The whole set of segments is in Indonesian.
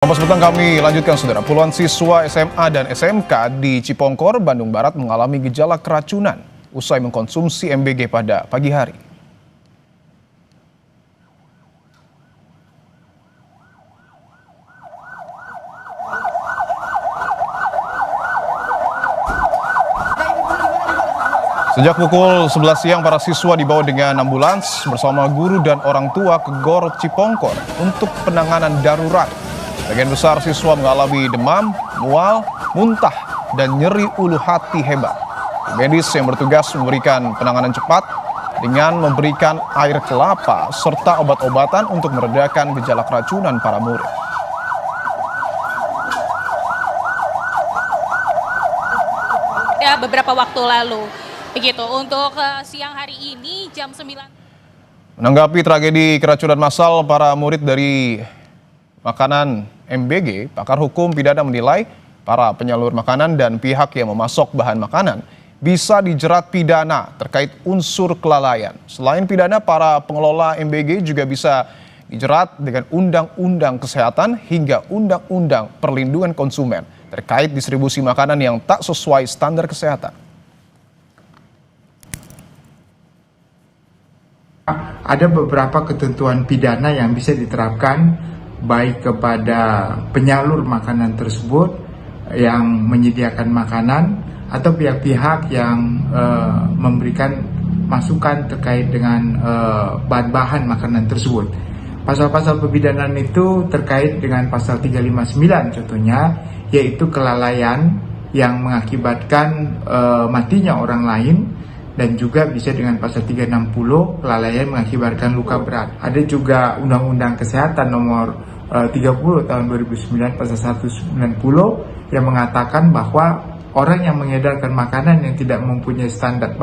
Kompas petang kami lanjutkan saudara. Puluhan siswa SMA dan SMK di Cipongkor, Bandung Barat mengalami gejala keracunan usai mengkonsumsi MBG pada pagi hari. Sejak pukul 11 siang, para siswa dibawa dengan ambulans bersama guru dan orang tua ke GOR Cipongkor untuk penanganan darurat. Sebagian besar siswa mengalami demam, mual, muntah, dan nyeri ulu hati hebat. Tim medis yang bertugas memberikan penanganan cepat dengan memberikan air kelapa serta obat-obatan untuk meredakan gejala keracunan para murid. Ya, beberapa waktu lalu. Begitu, untuk siang hari ini jam 9. Menanggapi tragedi keracunan massal para murid dari makanan MBG, pakar hukum pidana menilai para penyalur makanan dan pihak yang memasok bahan makanan bisa dijerat pidana terkait unsur kelalaian. Selain pidana, para pengelola MBG juga bisa dijerat dengan Undang-Undang Kesehatan hingga Undang-Undang Perlindungan Konsumen terkait distribusi makanan yang tak sesuai standar kesehatan. Ada beberapa ketentuan pidana yang bisa diterapkan baik kepada penyalur makanan tersebut yang menyediakan makanan atau pihak-pihak yang memberikan masukan terkait dengan bahan-bahan makanan tersebut. Pasal-pasal pemidanaan itu terkait dengan pasal 359 contohnya, yaitu kelalaian yang mengakibatkan matinya orang lain, dan juga bisa dengan pasal 360 kelalaian mengakibatkan luka berat. Ada juga Undang-Undang Kesehatan nomor 30 tahun 2009 pasal 190 yang mengatakan bahwa orang yang mengedarkan makanan yang tidak mempunyai standar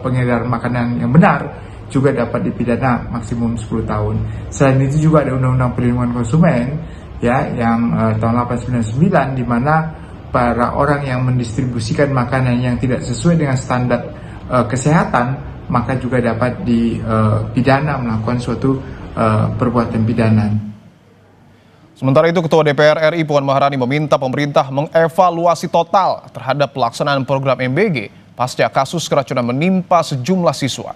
pengedaran makanan yang benar juga dapat dipidana maksimum 10 tahun. Selain itu juga ada Undang-Undang Perlindungan Konsumen ya yang tahun 899 di mana para orang yang mendistribusikan makanan yang tidak sesuai dengan standar kesehatan maka juga dapat dipidana melakukan suatu perbuatan pidana. Sementara itu, Ketua DPR RI Puan Maharani meminta pemerintah mengevaluasi total terhadap pelaksanaan program MBG pasca kasus keracunan menimpa sejumlah siswa.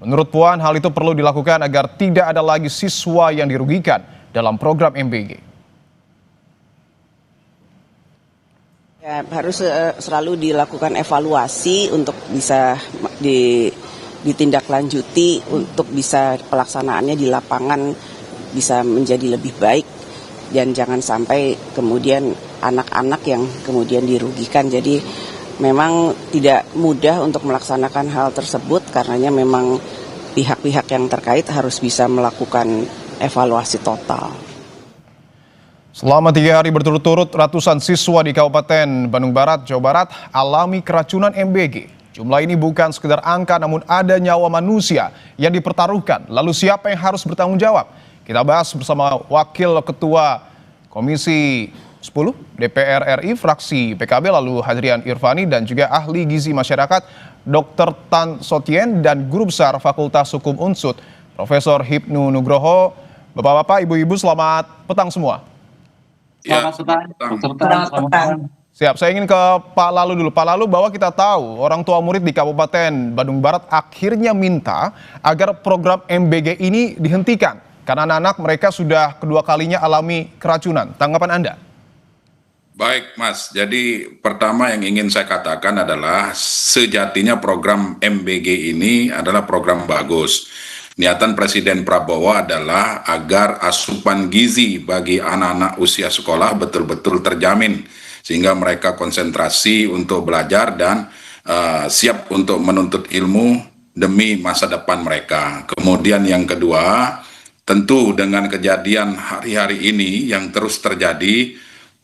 Menurut Puan, hal itu perlu dilakukan agar tidak ada lagi siswa yang dirugikan dalam program MBG. Ya, harus selalu dilakukan evaluasi untuk bisa ditindaklanjuti untuk bisa pelaksanaannya di lapangan bisa menjadi lebih baik dan jangan sampai kemudian anak-anak yang kemudian dirugikan. Jadi memang tidak mudah untuk melaksanakan hal tersebut karenanya memang pihak-pihak yang terkait harus bisa melakukan evaluasi total. Selama 3 hari berturut-turut, ratusan siswa di Kabupaten Bandung Barat, Jawa Barat alami keracunan MBG. Jumlah ini bukan sekedar angka, namun ada nyawa manusia yang dipertaruhkan. Lalu siapa yang harus bertanggung jawab? Kita bahas bersama Wakil Ketua Komisi 10 DPR RI fraksi PKB lalu Hadrian Irvani dan juga ahli gizi masyarakat Dr. Tan Sotien dan Guru Besar Fakultas Hukum Unsud Profesor Hipnu Nugroho. Bapak-bapak, ibu-ibu, selamat petang semua. Selamat petang. Siap, saya ingin ke Pak Lalu dulu. Pak Lalu, bahwa kita tahu orang tua murid di Kabupaten Bandung Barat akhirnya minta agar program MBG ini dihentikan karena anak-anak mereka sudah kedua kalinya alami keracunan. Tanggapan Anda? Baik, Mas. Jadi pertama yang ingin saya katakan adalah sejatinya program MBG ini adalah program bagus. Niatan Presiden Prabowo adalah agar asupan gizi bagi anak-anak usia sekolah betul-betul terjamin sehingga mereka konsentrasi untuk belajar dan siap untuk menuntut ilmu demi masa depan mereka. Kemudian yang kedua, tentu dengan kejadian hari-hari ini yang terus terjadi,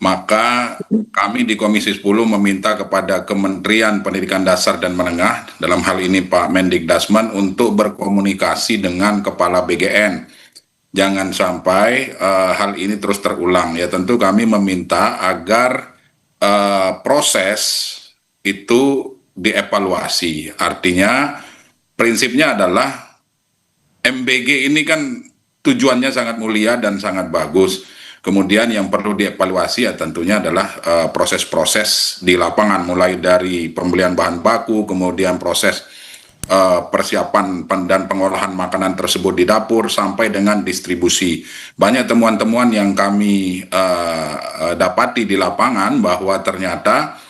maka kami di Komisi 10 meminta kepada Kementerian Pendidikan Dasar dan Menengah, dalam hal ini Pak Mendikdasman, untuk berkomunikasi dengan Kepala BGN. Jangan sampai hal ini terus terulang. Ya, tentu kami meminta agar proses itu dievaluasi. Artinya prinsipnya adalah MBG ini kan tujuannya sangat mulia dan sangat bagus. Kemudian yang perlu dievaluasi ya tentunya adalah proses-proses di lapangan, mulai dari pembelian bahan baku, kemudian proses persiapan dan pengolahan makanan tersebut di dapur sampai dengan distribusi. Banyak temuan-temuan yang kami dapati di lapangan bahwa ternyata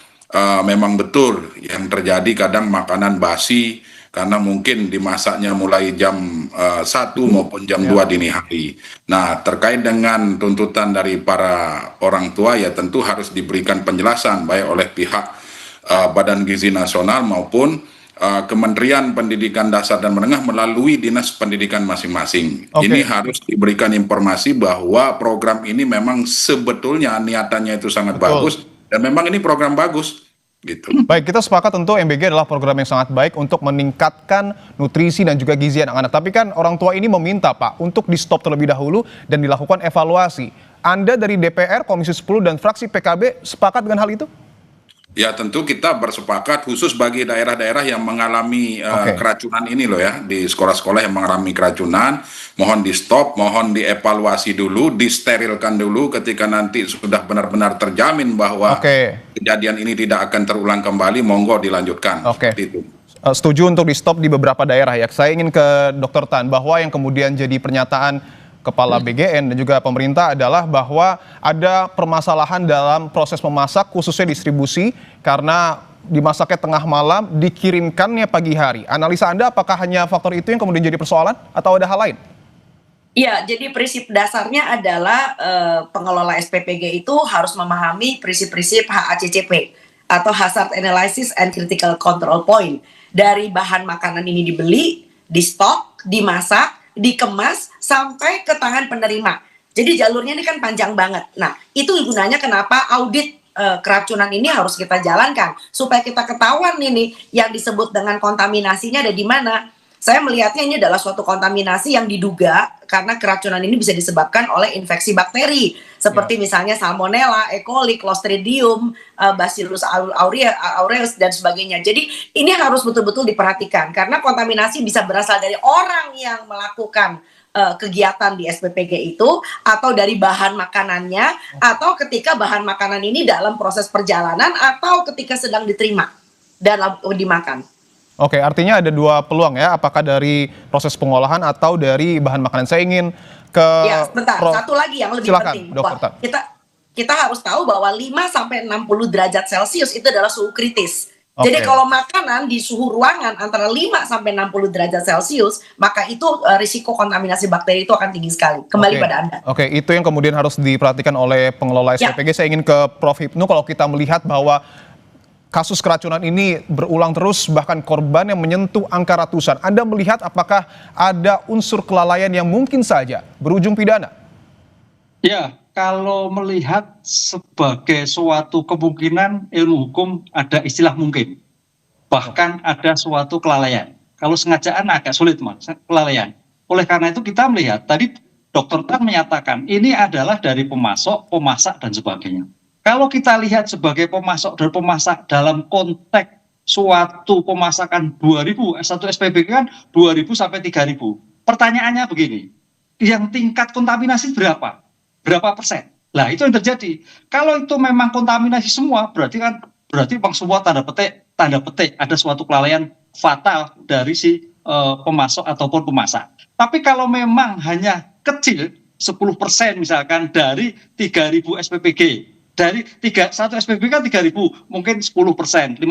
memang betul yang terjadi kadang makanan basi karena mungkin dimasaknya mulai jam 1 maupun jam 2 dini hari. Nah, terkait dengan tuntutan dari para orang tua ya tentu harus diberikan penjelasan baik oleh pihak Badan Gizi Nasional maupun Kementerian Pendidikan Dasar dan Menengah melalui Dinas Pendidikan masing-masing. Ini harus diberikan informasi bahwa program ini memang sebetulnya niatannya itu sangat bagus dan memang ini program bagus. Gitu. Baik, kita sepakat tentu MBG adalah program yang sangat baik untuk meningkatkan nutrisi dan juga gizi anak-anak. Tapi kan orang tua ini meminta Pak untuk di stop terlebih dahulu dan dilakukan evaluasi. Anda dari DPR, Komisi 10 dan fraksi PKB sepakat dengan hal itu? Ya tentu kita bersepakat khusus bagi daerah-daerah yang mengalami keracunan ini loh ya, di sekolah-sekolah yang mengalami keracunan, mohon di stop, mohon dievaluasi dulu, disterilkan dulu ketika nanti sudah benar-benar terjamin bahwa kejadian ini tidak akan terulang kembali, monggo dilanjutkan. Itu. Setuju untuk di stop di beberapa daerah ya. Saya ingin ke Dr. Tan bahwa yang kemudian jadi pernyataan Kepala BGN dan juga pemerintah adalah bahwa ada permasalahan dalam proses memasak khususnya distribusi karena dimasaknya tengah malam, dikirimkannya pagi hari. Analisa Anda apakah hanya faktor itu yang kemudian jadi persoalan atau ada hal lain? Iya, jadi prinsip dasarnya adalah pengelola SPPG itu harus memahami prinsip-prinsip HACCP atau Hazard Analysis and Critical Control Point. Dari bahan makanan ini dibeli, di stok, dimasak, dikemas sampai ke tangan penerima. Jadi jalurnya ini kan panjang banget. Nah, itu gunanya kenapa audit keracunan ini harus kita jalankan supaya kita ketahuan ini yang disebut dengan kontaminasinya ada di mana. Saya melihatnya ini adalah suatu kontaminasi yang diduga karena keracunan ini bisa disebabkan oleh infeksi bakteri seperti misalnya Salmonella, E. coli, Clostridium, Bacillus aureus dan sebagainya. Jadi ini harus betul-betul diperhatikan karena kontaminasi bisa berasal dari orang yang melakukan kegiatan di SPPG itu atau dari bahan makanannya atau ketika bahan makanan ini dalam proses perjalanan atau ketika sedang diterima dan dimakan. Oke, artinya ada dua peluang ya, apakah dari proses pengolahan atau dari bahan makanan. Saya ingin ke sebentar, satu lagi yang lebih penting. Kita harus tahu bahwa 5-60 derajat Celcius itu adalah suhu kritis. Jadi kalau makanan di suhu ruangan antara 5-60 derajat Celcius, maka itu risiko kontaminasi bakteri itu akan tinggi sekali. Kembali pada Anda. Oke, itu yang kemudian harus diperhatikan oleh pengelola SPPG. Saya ingin ke Prof. Hipnu, kalau kita melihat bahwa kasus keracunan ini berulang terus, bahkan korban yang menyentuh angka ratusan. Anda melihat apakah ada unsur kelalaian yang mungkin saja berujung pidana? Ya, kalau melihat sebagai suatu kemungkinan ilmu hukum ada istilah mungkin. Bahkan ada suatu kelalaian. Kalau sengajaan agak sulit, Mas, kelalaian. Oleh karena itu kita melihat, tadi Dr. Tan menyatakan ini adalah dari pemasok, pemasak, dan sebagainya. Kalau kita lihat sebagai pemasok dan pemasak dalam konteks suatu pemasakan 2000, satu SPBG kan 2000 sampai 3000. Pertanyaannya begini, yang tingkat kontaminasi berapa? Berapa persen? Lah itu yang terjadi. Kalau itu memang kontaminasi semua, berarti memang semua tanda petik ada suatu kelalaian fatal dari si pemasok ataupun pemasak. Tapi kalau memang hanya kecil, 10% misalkan dari 3000 SPPG, dari satu SPB kan 3.000, mungkin 10%, 15%.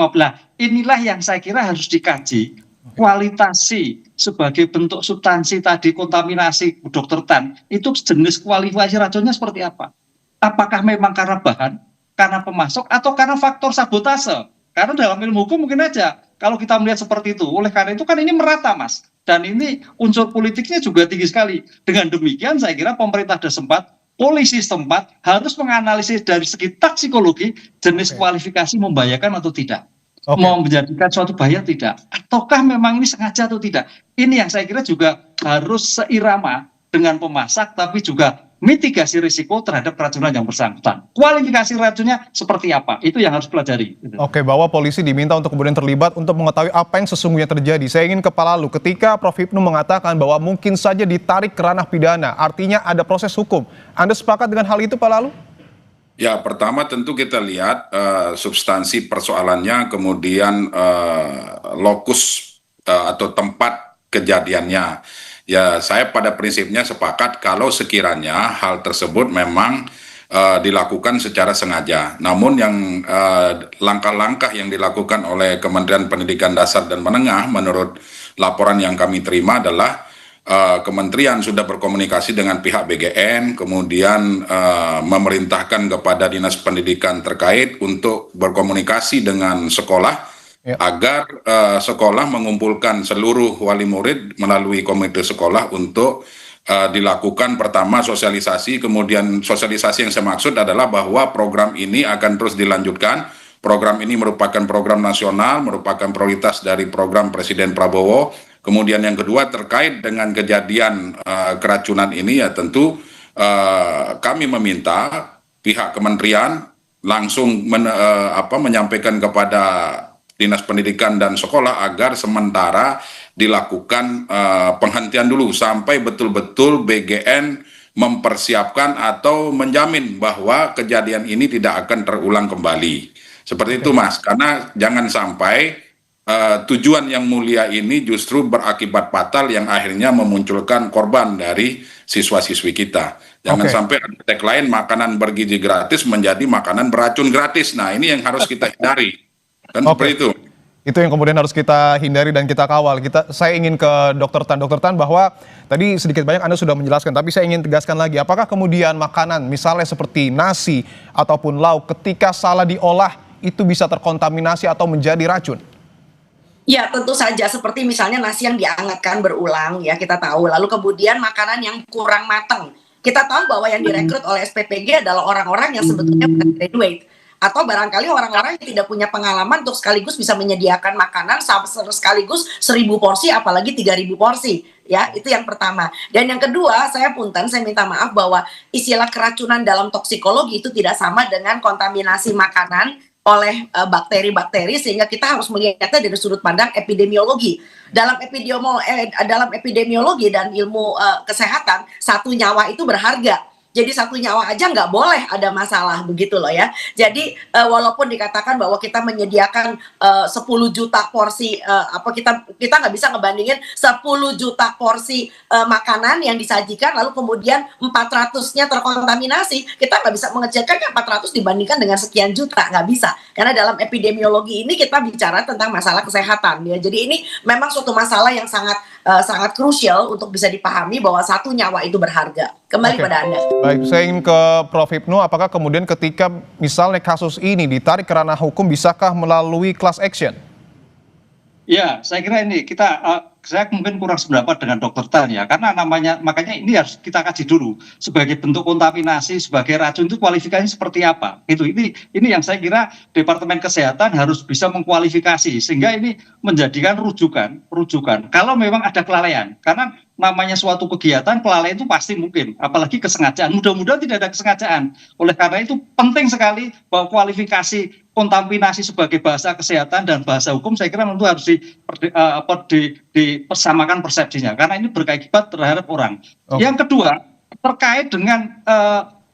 Inilah yang saya kira harus dikaji. Kualitasi sebagai bentuk substansi tadi kontaminasi Dr. Tan, itu jenis kualifikasi racunnya seperti apa? Apakah memang karena bahan, karena pemasok, atau karena faktor sabotase? Karena dalam ilmu hukum mungkin aja, kalau kita melihat seperti itu. Oleh karena itu kan ini merata, Mas. Dan ini unsur politiknya juga tinggi sekali. Dengan demikian saya kira pemerintah sudah sempat, polisi setempat harus menganalisis dari segi toksikologi jenis kualifikasi membahayakan atau tidak, mau menjadikan suatu bahaya tidak, ataukah memang ini sengaja atau tidak. Ini yang saya kira juga harus seirama dengan pemasak, tapi juga mitigasi risiko terhadap keracunan yang bersangkutan. Kualifikasi racunnya seperti apa? Itu yang harus pelajari. Oke, bahwa polisi diminta untuk kemudian terlibat untuk mengetahui apa yang sesungguhnya terjadi. Saya ingin ke Pak Lalu, ketika Prof. Hipnu mengatakan bahwa mungkin saja ditarik ke ranah pidana, artinya ada proses hukum. Anda sepakat dengan hal itu, Pak Lalu? Ya, pertama tentu kita lihat substansi persoalannya, kemudian lokus atau tempat kejadiannya. Ya, saya pada prinsipnya sepakat kalau sekiranya hal tersebut memang dilakukan secara sengaja. Namun yang langkah-langkah yang dilakukan oleh Kementerian Pendidikan Dasar dan Menengah menurut laporan yang kami terima adalah Kementerian sudah berkomunikasi dengan pihak BGN, kemudian memerintahkan kepada Dinas Pendidikan terkait untuk berkomunikasi dengan sekolah agar sekolah mengumpulkan seluruh wali murid melalui komite sekolah untuk dilakukan pertama sosialisasi, kemudian sosialisasi yang saya maksud adalah bahwa program ini akan terus dilanjutkan. Program ini merupakan program nasional, merupakan prioritas dari program Presiden Prabowo. Kemudian yang kedua terkait dengan kejadian keracunan ini ya tentu kami meminta pihak kementerian langsung menyampaikan kepada Dinas Pendidikan dan Sekolah agar sementara dilakukan penghentian dulu sampai betul-betul BGN mempersiapkan atau menjamin bahwa kejadian ini tidak akan terulang kembali. Seperti itu, Mas, karena jangan sampai tujuan yang mulia ini justru berakibat fatal yang akhirnya memunculkan korban dari siswa-siswi kita. Jangan sampai ada tagline makanan bergizi gratis menjadi makanan beracun gratis. Nah, ini yang harus kita hindari. Dan seperti itu. Itu yang kemudian harus kita hindari dan kita kawal. Saya ingin ke Dr. Tan, bahwa tadi sedikit banyak Anda sudah menjelaskan, tapi saya ingin tegaskan lagi, apakah kemudian makanan misalnya seperti nasi ataupun lauk ketika salah diolah itu bisa terkontaminasi atau menjadi racun? Ya, tentu saja, seperti misalnya nasi yang dihangatkan berulang, ya kita tahu, lalu kemudian makanan yang kurang matang. Kita tahu bahwa yang direkrut oleh SPPG adalah orang-orang yang sebetulnya bukan graduate, atau barangkali orang-orang yang tidak punya pengalaman untuk sekaligus bisa menyediakan makanan sekaligus 1000 porsi, apalagi 3000 porsi. Ya, itu yang pertama. Dan yang kedua, saya minta maaf bahwa istilah keracunan dalam toksikologi itu tidak sama dengan kontaminasi makanan oleh bakteri-bakteri, sehingga kita harus melihatnya dari sudut pandang epidemiologi. Dalam epidemiologi dan ilmu kesehatan, satu nyawa itu berharga. Jadi satu nyawa aja nggak boleh ada masalah, begitu loh ya. Jadi walaupun dikatakan bahwa kita menyediakan 10 juta porsi, kita nggak bisa ngebandingin 10 juta porsi makanan yang disajikan, lalu kemudian 400-nya terkontaminasi. Kita nggak bisa mengejarkan 400 dibandingkan dengan sekian juta, nggak bisa. Karena dalam epidemiologi ini kita bicara tentang masalah kesehatan, ya. Jadi ini memang suatu masalah yang sangat krusial untuk bisa dipahami bahwa satu nyawa itu berharga. Kembali pada Anda. Baik, saya ingin ke Prof. Hipnu, apakah kemudian ketika misalnya kasus ini ditarik ke ranah hukum, bisakah melalui class action? Ya, saya kira ini saya mungkin kurang sependapat dengan Dr. Tan ya, karena makanya ini harus kita kaji dulu sebagai bentuk kontaminasi, sebagai racun itu kualifikasinya seperti apa. Ini yang saya kira Departemen Kesehatan harus bisa mengkualifikasi sehingga ini menjadikan rujukan kalau memang ada kelalaian. Karena namanya suatu kegiatan, kelalaian itu pasti mungkin, apalagi kesengajaan. Mudah-mudahan tidak ada kesengajaan. Oleh karena itu penting sekali bahwa kualifikasi kontaminasi sebagai bahasa kesehatan dan bahasa hukum saya kira tentu harus dipersamakan persepsinya, karena ini berkaibat terhadap orang. Yang kedua, terkait dengan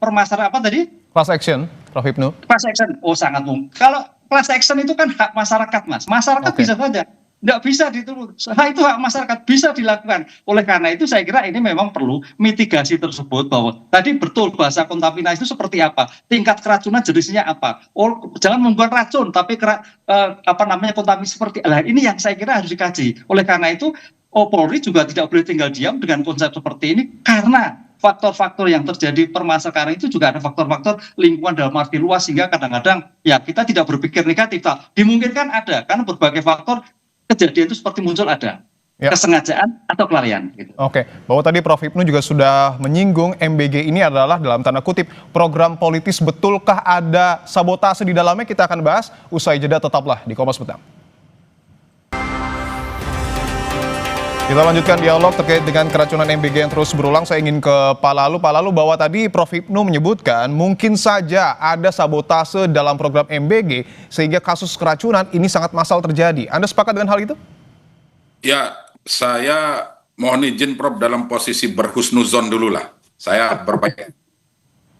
permasalahan apa tadi? Class action, Prof. Hipnu. Class action, sangat mungkin. Kalau class action itu kan hak masyarakat, Mas. Masyarakat bisa saja. Nggak bisa diturun. Itu hak masyarakat, bisa dilakukan. Oleh karena itu saya kira ini memang perlu mitigasi tersebut, bahwa tadi betul bahasa kontaminasi itu seperti apa, tingkat keracunan jenisnya apa. Jangan membuat racun, tapi kontaminasi seperti ini yang saya kira harus dikaji. Oleh karena itu Polri juga tidak boleh tinggal diam dengan konsep seperti ini, karena faktor-faktor yang terjadi permasalahan itu juga ada faktor-faktor lingkungan dalam arti luas, sehingga kadang-kadang ya kita tidak berpikir negatif. Dimungkinkan ada, karena berbagai faktor kejadian itu seperti muncul ada kesengajaan atau kelalaian. Gitu. Oke, bahwa tadi Prof. Hipnu juga sudah menyinggung MBG ini adalah dalam tanda kutip program politis, betulkah ada sabotase di dalamnya? Kita akan bahas usai jeda, tetaplah di Kompas Petang. Kita lanjutkan dialog terkait dengan keracunan MBG yang terus berulang. Saya ingin ke Pak Lalu. Pak Lalu, bahwa tadi Prof. Hipnu menyebutkan mungkin saja ada sabotase dalam program MBG sehingga kasus keracunan ini sangat massal terjadi. Anda sepakat dengan hal itu? Ya, saya mohon izin Prof dalam posisi berhusnuzon dulu lah. Saya berbaik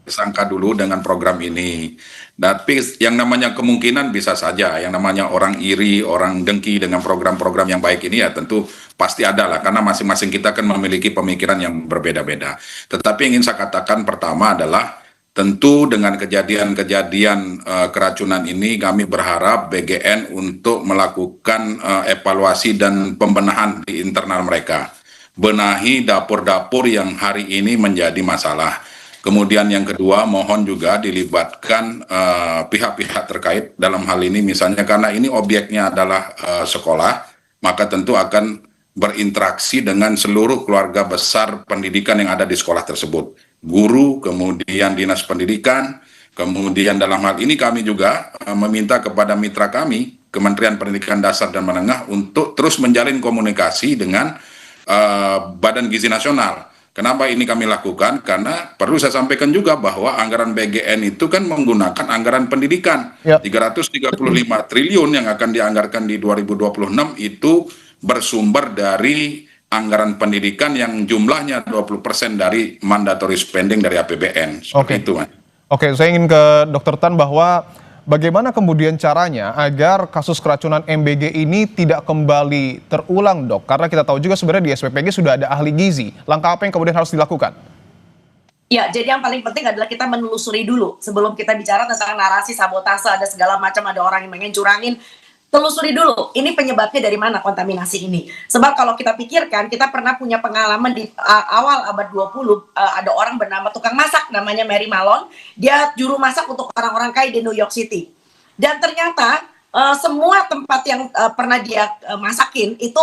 sangka dulu dengan program ini. Tapi yang namanya kemungkinan bisa saja, yang namanya orang iri, orang dengki dengan program-program yang baik ini ya tentu pasti ada lah, karena masing-masing kita kan memiliki pemikiran yang berbeda-beda. Tetapi yang ingin saya katakan pertama adalah tentu dengan kejadian-kejadian keracunan ini kami berharap BGN untuk melakukan evaluasi dan pembenahan di internal mereka. Benahi dapur-dapur yang hari ini menjadi masalah. Kemudian yang kedua, mohon juga dilibatkan pihak-pihak terkait dalam hal ini, misalnya karena ini objeknya adalah sekolah, maka tentu akan berinteraksi dengan seluruh keluarga besar pendidikan yang ada di sekolah tersebut. Guru, kemudian dinas pendidikan, kemudian dalam hal ini kami juga meminta kepada mitra kami, Kementerian Pendidikan Dasar dan Menengah, untuk terus menjalin komunikasi dengan Badan Gizi Nasional. Kenapa ini kami lakukan? Karena perlu saya sampaikan juga bahwa anggaran BGN itu kan menggunakan anggaran pendidikan. 335 triliun yang akan dianggarkan di 2026 itu bersumber dari anggaran pendidikan yang jumlahnya 20% dari mandatory spending dari APBN. Seperti itu, Mas. Oke, saya ingin ke Dr. Tan bahwa bagaimana kemudian caranya agar kasus keracunan MBG ini tidak kembali terulang, Dok? Karena kita tahu juga sebenarnya di SPPG sudah ada ahli gizi. Langkah apa yang kemudian harus dilakukan? Ya, jadi yang paling penting adalah kita menelusuri dulu. Sebelum kita bicara tentang narasi sabotase, ada segala macam, ada orang yang pengen curangin, telusuri dulu, ini penyebabnya dari mana kontaminasi ini. Sebab kalau kita pikirkan, kita pernah punya pengalaman di awal abad 20, ada orang bernama tukang masak, namanya Mary Malone. Dia juru masak untuk orang-orang kaya di New York City. Dan ternyata semua tempat yang pernah dia masakin itu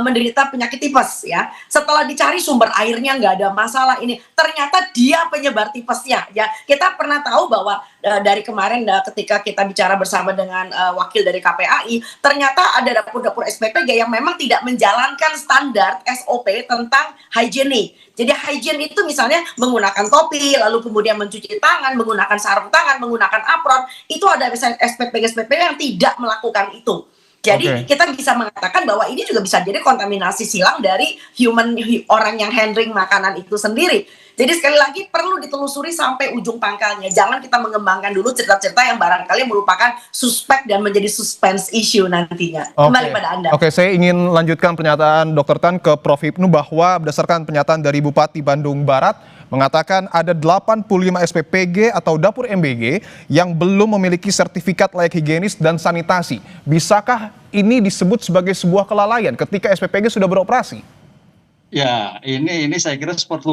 menderita penyakit tipes ya. Setelah dicari sumber airnya nggak ada masalah ini, ternyata dia penyebar tipesnya ya. Kita pernah tahu bahwa dari kemarin ketika kita bicara bersama dengan wakil dari KPAI, ternyata ada dapur-dapur SPPG yang memang tidak menjalankan standar SOP tentang higienik. Jadi hygiene itu misalnya menggunakan topi, lalu kemudian mencuci tangan, menggunakan sarung tangan, menggunakan apron, itu ada SPPG yang tidak melakukan itu. Jadi kita bisa mengatakan bahwa ini juga bisa jadi kontaminasi silang dari orang yang handling makanan itu sendiri. Jadi sekali lagi perlu ditelusuri sampai ujung pangkalnya. Jangan kita mengembangkan dulu cerita-cerita yang barangkali merupakan suspek dan menjadi suspense issue nantinya. Kembali pada Anda. Oke, saya ingin lanjutkan pernyataan Dr. Tan ke Prof. Hipnu bahwa berdasarkan pernyataan dari Bupati Bandung Barat mengatakan ada 85 SPPG atau dapur MBG yang belum memiliki sertifikat layak higienis dan sanitasi. Bisakah ini disebut sebagai sebuah kelalaian ketika SPPG sudah beroperasi? Ya, ini saya kira seperti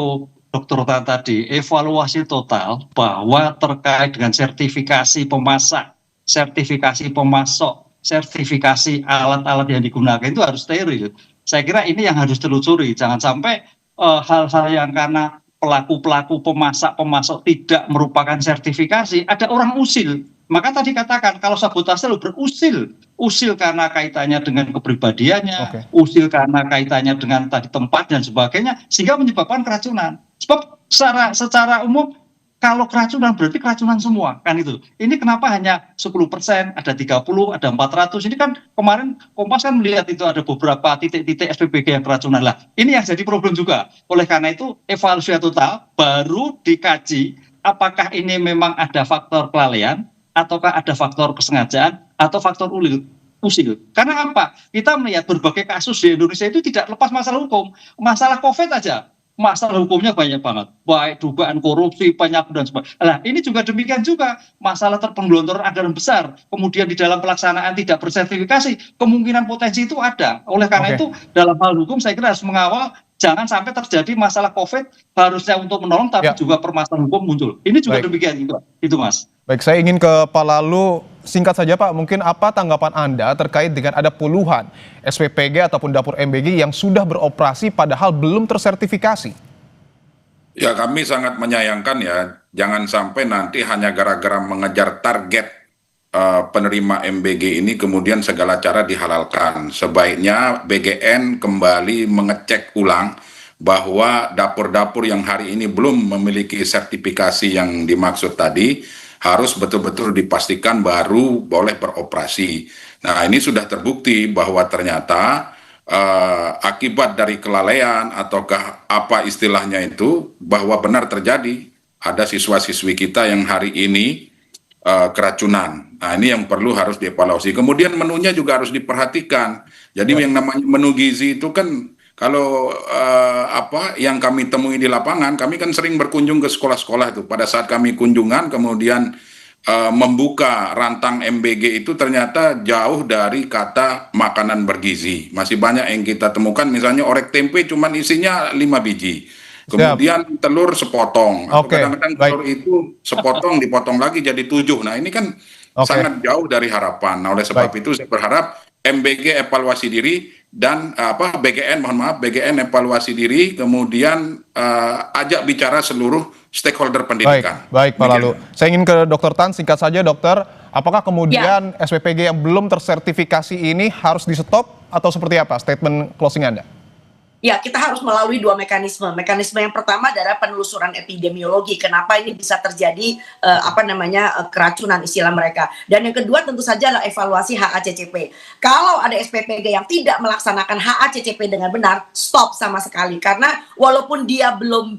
Dr. Tan tadi, evaluasi total bahwa terkait dengan sertifikasi pemasak, sertifikasi pemasok, sertifikasi alat-alat yang digunakan itu harus steril. Saya kira ini yang harus telusuri, jangan sampai hal-hal yang karena pelaku-pelaku pemasok tidak merupakan sertifikasi, ada orang usil. Maka tadi katakan kalau sabotase lu berusil, usil karena kaitannya dengan kepribadiannya, usil karena kaitannya dengan tadi tempat dan sebagainya, sehingga menyebabkan keracunan. Sebab secara umum kalau keracunan berarti keracunan semua kan itu. Ini kenapa hanya 10%, ada 30, ada 400. Ini kan kemarin Kompas kan melihat itu ada beberapa titik-titik SPPG yang keracunan lah. Ini yang jadi problem juga. Oleh karena itu evaluasi total baru dikaji apakah ini memang ada faktor kelalaian ataukah ada faktor kesengajaan atau faktor usil. Karena apa? Kita melihat berbagai kasus di Indonesia itu tidak lepas masalah hukum. Masalah COVID aja. Masalah hukumnya banyak banget, baik dugaan korupsi, penyalahgunaan dan sebagainya. Nah, ini juga demikian juga masalah terpenggelontoran anggaran besar, kemudian di dalam pelaksanaan tidak bersertifikasi, kemungkinan potensi itu ada. Oleh karena itu, dalam hal hukum saya kira harus mengawal jangan sampai terjadi masalah COVID harusnya untuk menolong, tapi juga permasalahan hukum muncul. Ini juga demikian itu, Mas. Baik, saya ingin ke Pak Lalu. Singkat saja Pak, mungkin apa tanggapan Anda terkait dengan ada puluhan SPPG ataupun dapur MBG yang sudah beroperasi padahal belum tersertifikasi? Ya, kami sangat menyayangkan ya, jangan sampai nanti hanya gara-gara mengejar target penerima MBG ini kemudian segala cara dihalalkan. Sebaiknya BGN kembali mengecek ulang bahwa dapur-dapur yang hari ini belum memiliki sertifikasi yang dimaksud tadi harus betul-betul dipastikan baru boleh beroperasi. Nah, ini sudah terbukti bahwa ternyata akibat dari kelalaian ataukah apa istilahnya itu, bahwa benar terjadi ada siswa-siswi kita yang hari ini keracunan. Nah, ini yang perlu harus dievaluasi. Kemudian menunya juga harus diperhatikan. Jadi yang namanya menu gizi itu kan kalau yang kami temui di lapangan, kami kan sering berkunjung ke sekolah-sekolah itu. Pada saat kami kunjungan, kemudian membuka rantang MBG itu ternyata jauh dari kata makanan bergizi. Masih banyak yang kita temukan, misalnya orek tempe cuman isinya 5 biji. Kemudian telur sepotong. Atau kadang-kadang telur itu sepotong dipotong lagi jadi 7. Nah, ini kan sangat jauh dari harapan. Nah, oleh sebab itu saya berharap MBG evaluasi diri dan BGN evaluasi diri, kemudian ajak bicara seluruh stakeholder pendidikan. Baik Pak Lalu. Saya ingin ke Dr. Tan, singkat saja Dokter, apakah kemudian SPPG yang belum tersertifikasi ini harus di stop atau seperti apa statement closing Anda? Ya, kita harus melalui 2 mekanisme. Mekanisme yang pertama adalah penelusuran epidemiologi. Kenapa ini bisa terjadi keracunan istilah mereka. Dan yang kedua tentu saja adalah evaluasi HACCP. Kalau ada SPPG yang tidak melaksanakan HACCP dengan benar, stop sama sekali. Karena walaupun dia belum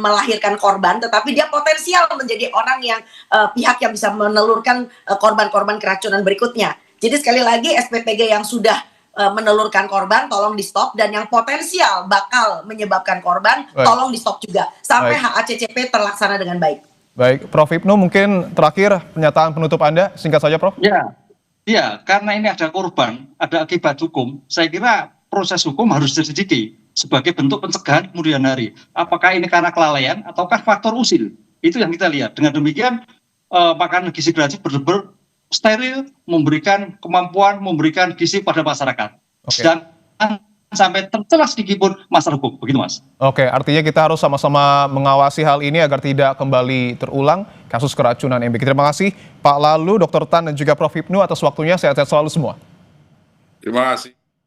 melahirkan korban, tetapi dia potensial menjadi orang yang pihak yang bisa menelurkan korban-korban keracunan berikutnya. Jadi sekali lagi SPPG yang sudah menelurkan korban tolong di stop, dan yang potensial bakal menyebabkan korban tolong di stop juga sampai HACCP terlaksana dengan baik. Baik, Prof. Ibnu, mungkin terakhir pernyataan penutup Anda, singkat saja Prof. Ya, karena ini ada korban, ada akibat hukum, saya kira proses hukum harus diselidiki sebagai bentuk pencegahan kemudian hari. Apakah ini karena kelalaian ataukah faktor usil? Itu yang kita lihat. Dengan demikian makanan gizi gratis benar-benar steril, memberikan kemampuan, memberikan gizi pada masyarakat. Dan sampai tercelah sedikit pun masalah hukum. Begitu, Mas. Oke, artinya kita harus sama-sama mengawasi hal ini agar tidak kembali terulang kasus keracunan MBG. Terima kasih Pak Lalu, Dr. Tan, dan juga Prof. Ibnu atas waktunya. Sehat-sehat selalu semua. Terima kasih.